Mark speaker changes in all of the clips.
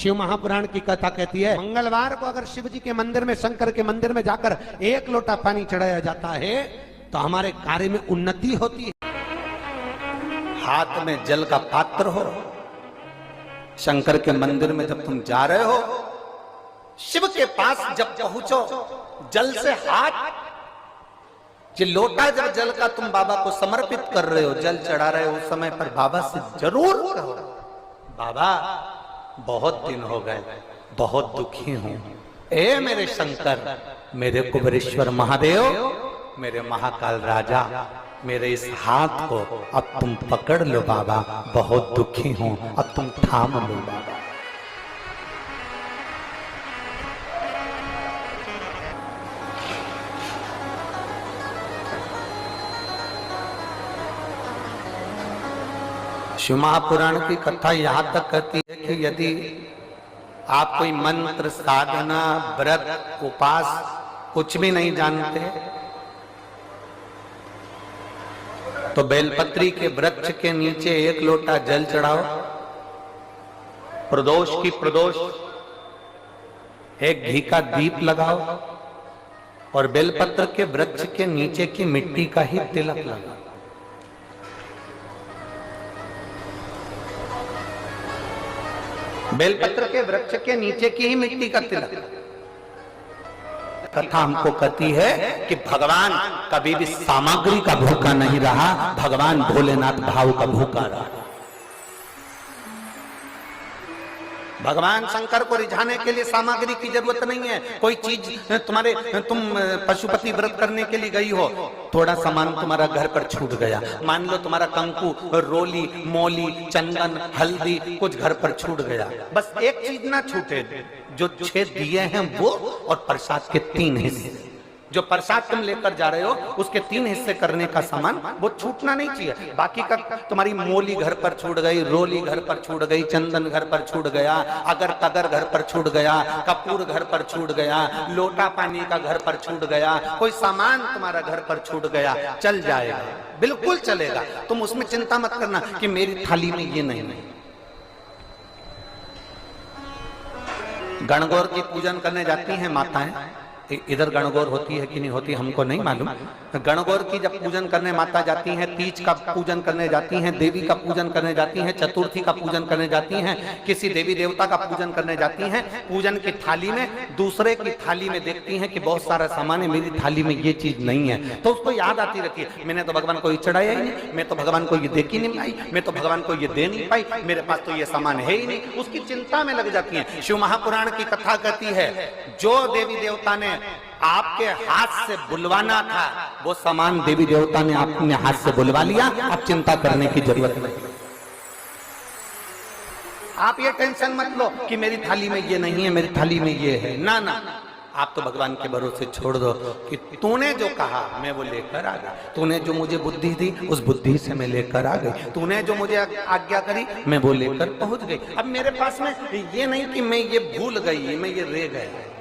Speaker 1: शिव महापुराण की कथा कहती है, मंगलवार को अगर शिव जी के मंदिर में, शंकर के मंदिर में जाकर 1 लोटा पानी चढ़ाया जाता है तो हमारे कार्य में उन्नति होती है। हाथ में जल का पात्र हो, शंकर के मंदिर में जब तुम जा रहे हो, शिव के पास जब पहुंचो, जल से हाथ, ये लोटा जब जल का तुम बाबा को समर्पित कर रहे हो, जल चढ़ा रहे हो, उस समय पर बाबा से जरूर कहो, बाबा बहुत दिन हो गए, बहुत दुखी हूं, ए मेरे शंकर, मेरे कुबेरेश्वर महादेव, मेरे महाकाल राजा, मेरे इस हाथ को अब तुम पकड़ लो बाबा, बहुत दुखी हूं, अब तुम थाम लो बाबा। शिव महापुराण की कथा यहां तक कहती है कि यदि आप कोई मंत्र, साधना, व्रत, उपास कुछ भी नहीं जानते तो बेलपत्री के वृक्ष के नीचे 1 लोटा जल चढ़ाओ, प्रदोष की प्रदोष 1 घी का दीप लगाओ और बेलपत्र के वृक्ष के नीचे की मिट्टी का ही तिलक लगाओ। बेलपत्र के वृक्ष के नीचे की ही मिट्टी का तिलक। कथा हमको कहती है कि भगवान कभी भी सामग्री का भूखा नहीं रहा, भगवान भोलेनाथ भाव का भूखा रहा। भगवान शंकर को रिझाने के लिए सामग्री की जरूरत नहीं है। कोई चीज तुम पशुपति व्रत करने के लिए गई हो, थोड़ा सामान तुम्हारा घर पर छूट गया, मान लो तुम्हारा कंकु, रोली, मोली, चंदन, हल्दी कुछ घर पर छूट गया, बस एक चीज ना छूटे, जो 6 दिए हैं वो और प्रसाद के 3 हिस्से। जो प्रसाद तुम लेकर जा रहे हो उसके 3 हिस्से करने का सामान वो छूटना नहीं चाहिए। बाकी का तुम्हारी मोली घर पर छूट गई, रोली घर पर छूट गई, चंदन घर पर छूट गया, अगर तगर घर पर छूट गया, कपूर घर पर छूट गया, लोटा पानी का घर पर छूट गया, कोई सामान तुम्हारा घर पर छूट गया, चल जाएगा, बिल्कुल चलेगा। तुम उसमें चिंता मत करना कि मेरी थाली में ये नहीं। गणगौर की पूजन करने जाती हैं माताएं, इधर गणगौर होती है कि नहीं होती हमको नहीं मालूम। गणगौर की जब पूजन करने माता जाती हैं, तीज का पूजन करने जाती हैं, देवी का पूजन करने जाती हैं, चतुर्थी का पूजन करने जाती हैं, किसी देवी देवता का पूजन करने जाती हैं, पूजन की थाली में दूसरे की थाली में देखती हैं कि बहुत सारा सामान है, मेरी थाली में ये चीज नहीं है, तो उसको याद आती रहती है, मैंने तो भगवान को ये चढ़ाया ही नहीं, मैं तो भगवान को ये दे ही नहीं पाई, मैं तो भगवान को ये दे नहीं पाई, मेरे पास तो ये सामान है ही नहीं, उसकी चिंता में लग जाती है। शिव महापुराण की कथा कहती है, जो देवी देवता ने आपके हाथ से बुलवाना था वो सामान देवी देवता ने अपने हाथ से बुलवा लिया, अब चिंता करने की जरूरत नहीं। आप ये टेंशन मत लो कि मेरी थाली में ये नहीं है, मेरी थाली में ये है, ना ना, आप तो भगवान के भरोसे छोड़ दो कि तूने जो कहा मैं वो लेकर आ गया, तूने जो मुझे बुद्धि दी उस बुद्धि से मैं लेकर आ गई, तूने जो मुझे आज्ञा करी मैं वो लेकर पहुंच गई। अब मेरे पास में ये नहीं कि मैं ये भूल गई, मैं ये रह गया।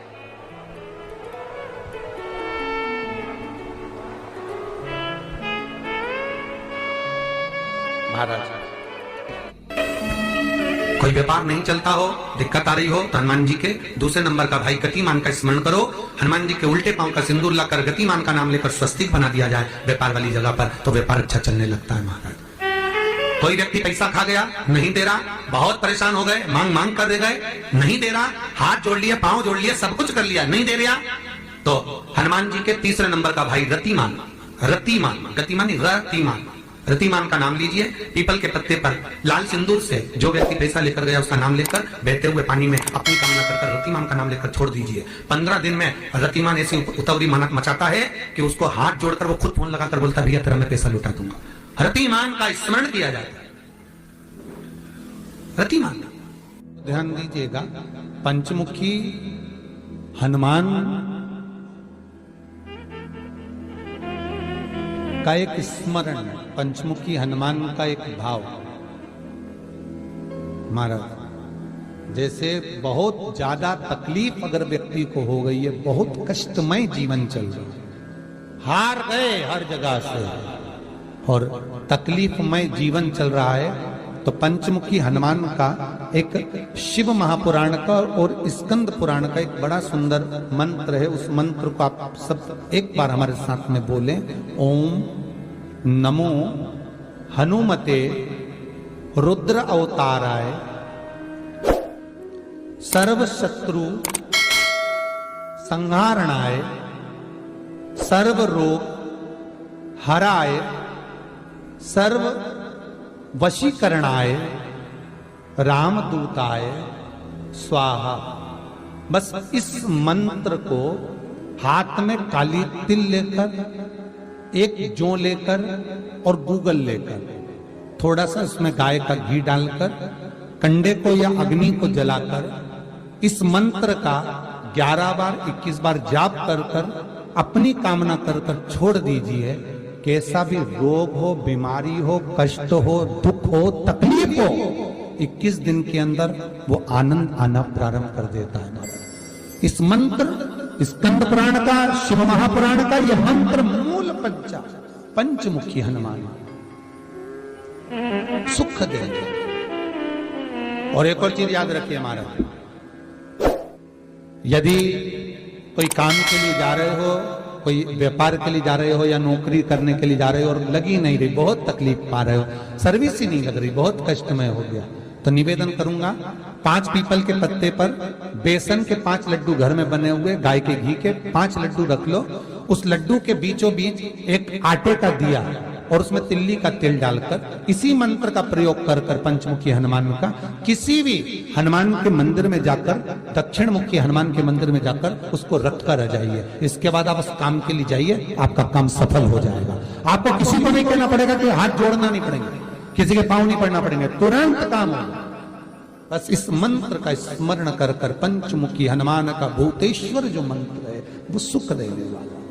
Speaker 1: महाराज कोई व्यापार नहीं चलता हो, दिक्कत आ रही हो तो हनुमान जी के दूसरे नंबर का भाई गतिमान का स्मरण करो, हनुमान जी के उल्टे पांव का सिंदूर लाकर गतिमान का नाम लेकर स्वस्तिक बना दिया जाए व्यापार वाली जगह पर, तो व्यापार अच्छा चलने लगता है। महाराज कोई व्यक्ति पैसा खा गया, नहीं दे रहा, बहुत परेशान हो गए, मांग मांग कर दे गए, नहीं दे रहा, हाथ जोड़ लिया, पांव जोड़ लिया, सब कुछ कर लिया, नहीं दे रहा, तो हनुमान जी के तीसरे नंबर का भाई रतिमान, रतिमान, गतिमान रतिमान, रतिमान का नाम लीजिए, पीपल के पत्ते पर लाल सिंदूर से जो व्यक्ति पैसा लेकर गया उसका नाम लेकर बहते हुए पानी में अपनी कामना कर रतिमान का नाम लेकर छोड़ दीजिए। 15 दिन में रतिमान ऐसी उतावली मचाता है कि उसको हाथ जोड़कर वो खुद फोन लगाकर बोलता भैया तेरा मैं पैसा लौटा दूंगा। रतिमान का स्मरण किया जाता है। रतिमान ध्यान दीजिएगा, पंचमुखी हनुमान का एक स्मरण, पंचमुखी हनुमान का एक भाव। महाराज जैसे बहुत ज्यादा तकलीफ अगर व्यक्ति को हो गई है, बहुत कष्टमय जीवन चल रहा है, हार गए हर जगह से और तकलीफमय जीवन चल रहा है, तो पंचमुखी हनुमान का एक शिव महापुराण का और स्कंद पुराण का एक बड़ा सुंदर मंत्र है। उस मंत्र को आप सब एक बार हमारे साथ में बोलें। ओम नमो हनुमते रुद्र अवताराय सर्व शत्रु संहारणाय सर्व रोग हराय सर्व वशीकरणाय रामदूताय स्वाहा। बस इस मंत्र को हाथ में काली तिल लेकर, एक जौ लेकर और गूगल लेकर, थोड़ा सा उसमें गाय का घी डालकर, कंडे को या अग्नि को जलाकर इस मंत्र का 11 बार 21 बार जाप कर कर अपनी कामना कर कर छोड़ दीजिए। कैसा भी रोग हो, बीमारी हो, कष्ट हो, दुख हो, तकलीफ हो, 21 दिन के अंदर वो आनंद आना प्रारंभ कर देता है। इस मंत्र स्कंद पुराण का, शिव महापुराण का यह मंत्र मूल पंचमुखी हनुमान सुख देंगे। और एक और चीज याद रखिए हमारा, यदि कोई काम के लिए जा रहे हो, कोई व्यापार के लिए जा रहे हो या नौकरी करने के लिए जा रहे हो और लगी नहीं रही, बहुत तकलीफ पा रहे हो, सर्विस ही नहीं लग रही, बहुत कष्टमय हो गया, तो निवेदन करूंगा 5 पीपल के पत्ते पर बेसन के 5 लड्डू घर में बने हुए, गाय के घी के 5 लड्डू रख लो। उस लड्डू के बीचों बीच एक आटे का दिया और उसमें तिल्ली का तेल डालकर इसी मंत्र का प्रयोग कर कर पंचमुखी हनुमान का किसी भी हनुमान के मंदिर में जाकर, दक्षिण मुखी हनुमान के मंदिर में जाकर उसको रख कर आ जाइए। इसके बाद आप उस काम के लिए जाइए, आपका काम सफल हो जाएगा। आपको किसी को नहीं कहना पड़ेगा कि हाथ जोड़ना नहीं पड़ेगा, किसी के पांव नहीं पड़ना पड़ेंगे, तुरंत काम होगा। बस इस मंत्र का स्मरण कर कर पंचमुखी हनुमान का भूतेश्वर जो मंत्र है वो सुख देने वाला।